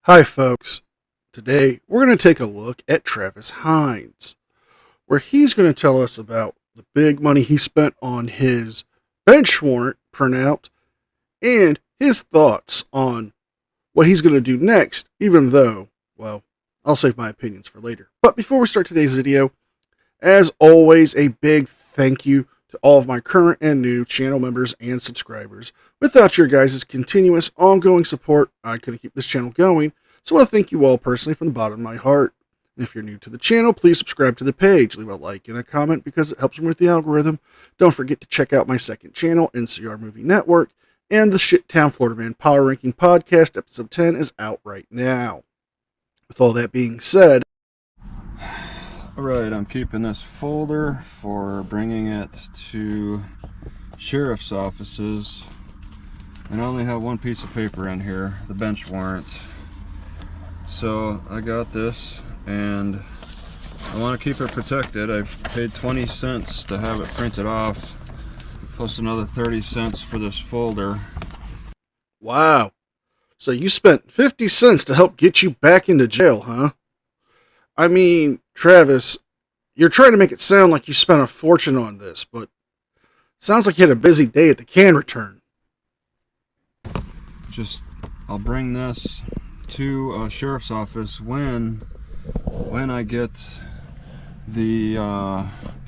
Hi folks, today we're going to take a look at Travis Hines, where he's going to tell us about the big money he spent on his bench warrant printout and his thoughts on what he's going to do next, even though, well, I'll save my opinions for later. But before we start today's video, as always, a big thank you to all of my current and new channel members and subscribers. Without your guys' continuous, ongoing support, I couldn't keep this channel going, so I want to thank you all personally from the bottom of my heart. And if you're new to the channel, please subscribe to the page, leave a like and a comment because it helps me with the algorithm. Don't forget to check out my second channel, NCR Movie Network, and the Shittown Florida Man Power Ranking Podcast. Episode 10 is out right now. With all that being said, alright, I'm keeping this folder for bringing it to sheriff's offices, and I only have one piece of paper in here, the bench warrant. So I got this and I want to keep it protected. I paid 20 cents to have it printed off, plus another 30 cents for this folder. Wow. So you spent 50 cents to help get you back into jail, huh? I mean, Travis, you're trying to make it sound like you spent a fortune on this, but sounds like you had a busy day at the can return. I'll bring this to a sheriff's office when I get the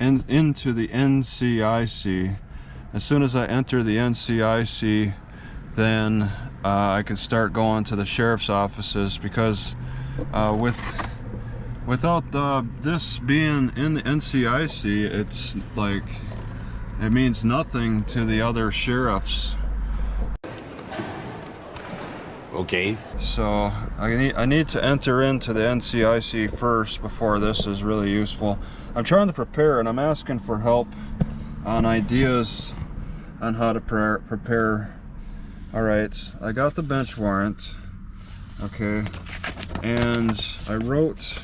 into the NCIC. As soon as I enter the NCIC, then I can start going to the sheriff's offices, because without this being in the NCIC, it's like it means nothing to the other sheriffs. Okay. So I need to enter into the NCIC first before this is really useful. I'm trying to prepare, and I'm asking for help on ideas on how to prepare. All right, I got the bench warrant. Okay, and I wrote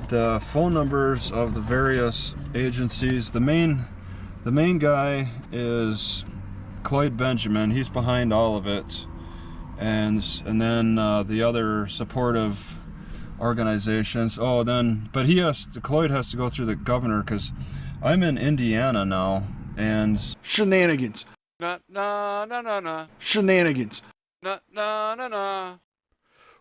the phone numbers of the various agencies. The main guy is Cloyd Benjamin. He's behind all of it. And then the other supportive organizations. Oh, then, but Cloyd has to go through the governor, because I'm in Indiana now, and Shenanigans. Na na na na na. Shenanigans. Na na na na.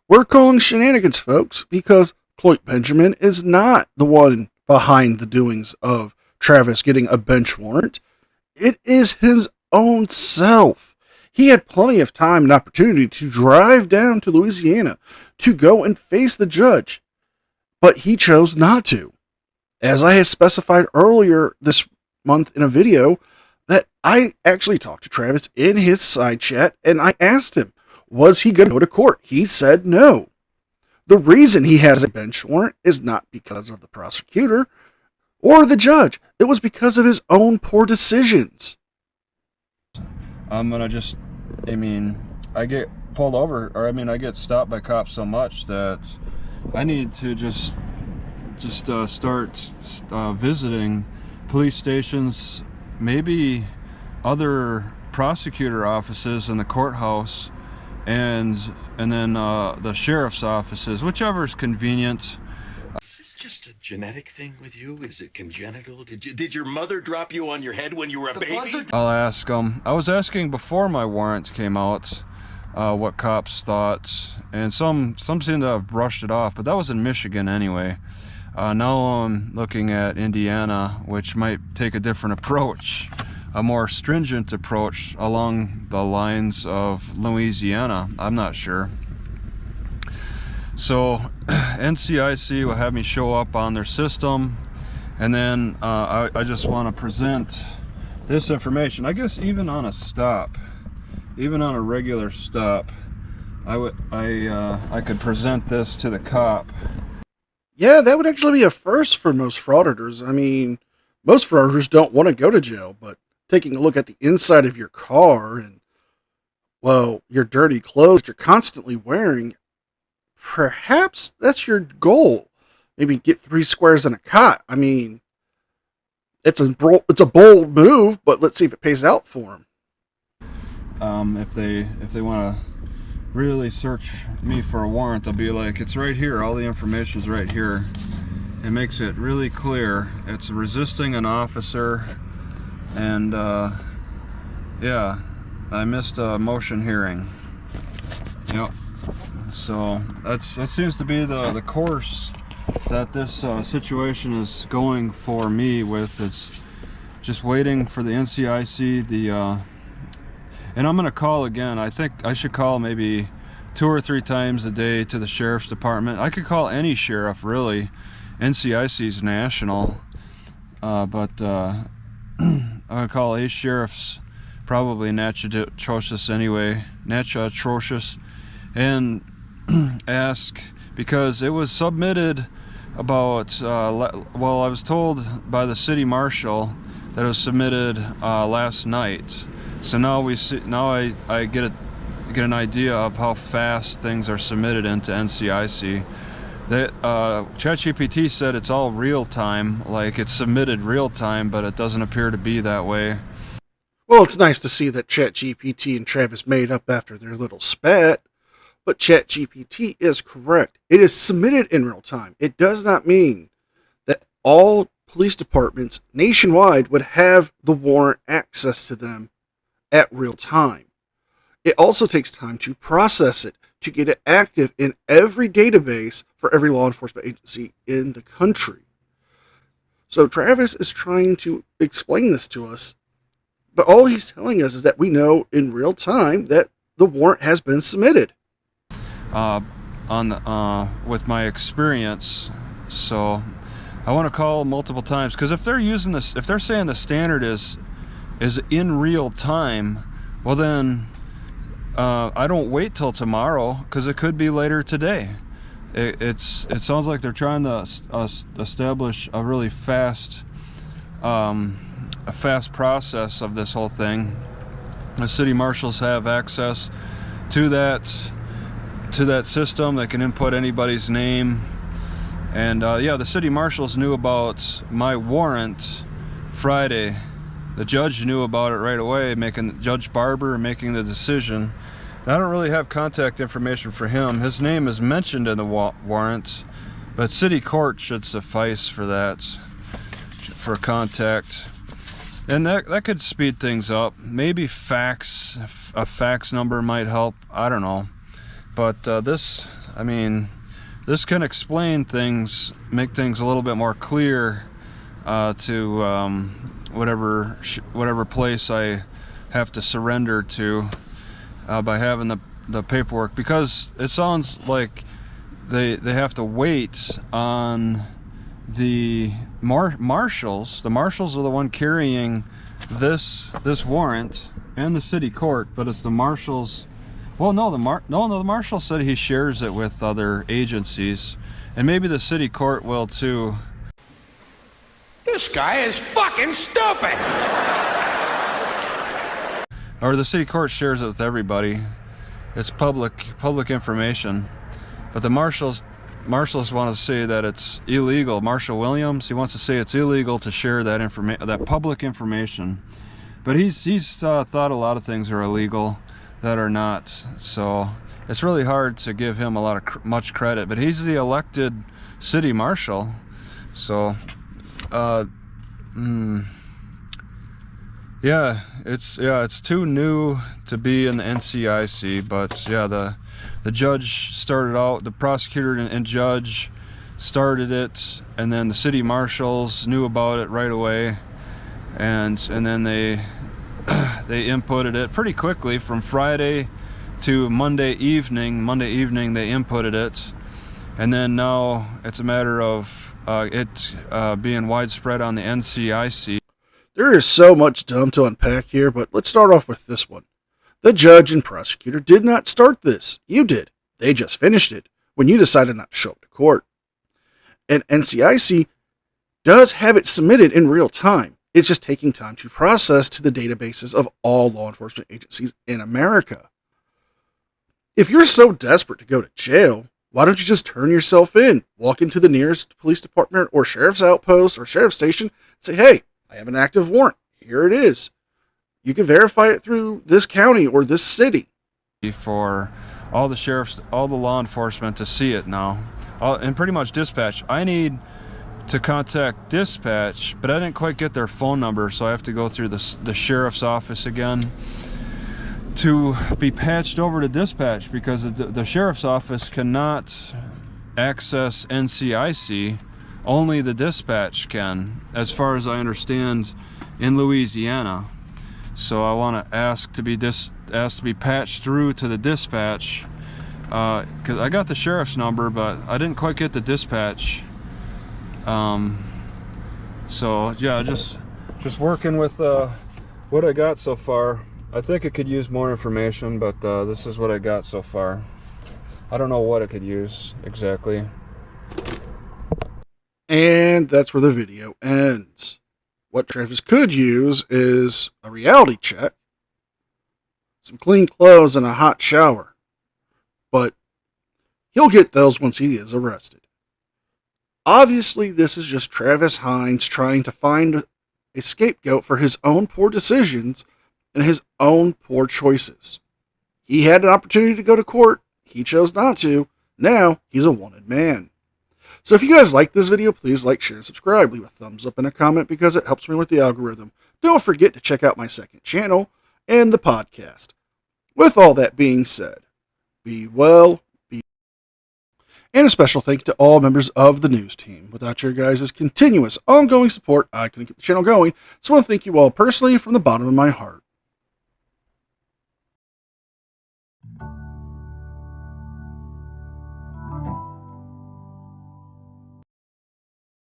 We're calling shenanigans, folks, because Cloyd Benjamin is not the one behind the doings of Travis getting a bench warrant. It is his own self. He had plenty of time and opportunity to drive down to Louisiana to go and face the judge, but he chose not to. As I had specified earlier this month in a video, that I actually talked to Travis in his side chat, and I asked him, was he going to go to court? He said no. The reason he has a bench warrant is not because of the prosecutor or the judge. It was because of his own poor decisions. I'm gonna I get pulled over, or I get stopped by cops so much that I need to just start visiting police stations, maybe other prosecutor offices in the courthouse, and then the sheriff's offices, whichever is convenient. Is this just a genetic thing with you? Is it congenital? Did your mother drop you on your head when you were a baby? I'll ask them. I was asking before my warrant came out what cops thought, and some seem to have brushed it off, but that was in Michigan anyway. Now I'm looking at Indiana, which might take a different approach, a more stringent approach along the lines of Louisiana. I'm not sure. So NCIC will have me show up on their system, and then I just want to present this information. I guess even on a stop, even on a regular stop, I could present this to the cop. Yeah, that would actually be a first for most frauditors. I mean, most frauditors don't want to go to jail, but taking a look at the inside of your car and, well, your dirty clothes you're constantly wearing, perhaps that's your goal. Maybe get 3 squares and a cot. I mean, it's a bold move, but let's see if it pays out for him. If they want to really search me for a warrant, they'll be like, it's right here, all the information's right here. It makes it really clear. It's resisting an officer, and yeah, I missed a motion hearing. Yep. So that seems to be the course that this situation is going for me with. It's just waiting for the NCIC, and I'm gonna call again. I think I should call maybe 2 or 3 times a day to the sheriff's department. I could call any sheriff, really. NCIC's national, but I'm gonna call 8 sheriffs, probably Natchez Atrocious anyway, Natchez Atrocious, and ask, because it was submitted about well, I was told by the city marshal that it was submitted last night. So now I get an idea of how fast things are submitted into NCIC. That ChatGPT said it's all real time, like it's submitted real time, but it doesn't appear to be that way. Well, it's nice to see that ChatGPT and Travis made up after their little spat. But ChatGPT is correct. It is submitted in real time. It does not mean that all police departments nationwide would have the warrant access to them at real time. It also takes time to process it, to get it active in every database for every law enforcement agency in the country. So Travis is trying to explain this to us, but all he's telling us is that we know in real time that the warrant has been submitted. With my experience, so I want to call multiple times, because if they're using this, if they're saying the standard is in real time, well then I don't wait till tomorrow, because it could be later today. It sounds like they're trying to establish a really fast process of this whole thing. The city marshals have access to that system. They can input anybody's name, and yeah, the city marshals knew about my warrant Friday. The judge knew about it right away, Judge Barber making the decision. I don't really have contact information for him. His name is mentioned in the warrant, but city court should suffice for that, for contact. And that could speed things up. Maybe a fax number might help. I don't know. But this can explain things, make things a little bit more clear to whatever place I have to surrender to by having the paperwork, because it sounds like they have to wait on the marshals. The marshals are the one carrying this warrant and the city court, but it's the marshals. Well, no, the marshal said he shares it with other agencies, and maybe the city court will too. This guy is fucking stupid! Or the city court shares it with everybody. It's public information. But the marshals want to say that it's illegal. Marshal Williams, he wants to say it's illegal to share that public information. But he's thought a lot of things are illegal that are not. So it's really hard to give him a lot of much credit. But he's the elected city marshal. So yeah, it's too new to be in the NCIC, but yeah, the judge started out, the prosecutor and judge started it, and then the city marshals knew about it right away, and then they inputted it pretty quickly. From Friday to Monday evening they inputted it, and then now it's a matter of it being widespread on the NCIC. There is so much dumb to unpack here, but let's start off with this one. The judge and prosecutor did not start this. You did. They just finished it when you decided not to show up to court. And NCIC does have it submitted in real time. It's just taking time to process to the databases of all law enforcement agencies in America. If you're so desperate to go to jail, why don't you just turn yourself in, walk into the nearest police department or sheriff's outpost or sheriff's station, and say, hey, I have an active warrant. Here it is. You can verify it through this county or this city. For all the sheriffs, all the law enforcement to see it now, and pretty much dispatch. I need to contact dispatch, but I didn't quite get their phone number, so I have to go through the sheriff's office again to be patched over to dispatch, because the sheriff's office cannot access NCIC. Only the dispatch can, as far as I understand, in Louisiana. So I want to ask to be patched through to the dispatch, because I got the sheriff's number, but I didn't quite get the dispatch. So yeah, just working with what I got so far. I think it could use more information, but this is what I got so far. I don't know what it could use exactly. And that's where the video ends. What Travis could use is a reality check, some clean clothes, and a hot shower. But he'll get those once he is arrested. Obviously, this is just Travis Hines trying to find a scapegoat for his own poor decisions and his own poor choices. He had an opportunity to go to court. He chose not to. Now, he's a wanted man. So if you guys like this video, please like, share, and subscribe. Leave a thumbs up and a comment because it helps me with the algorithm. Don't forget to check out my second channel and the podcast. With all that being said, be well, and a special thank you to all members of the news team. Without your guys' continuous, ongoing support, I couldn't keep the channel going. So I want to thank you all personally from the bottom of my heart.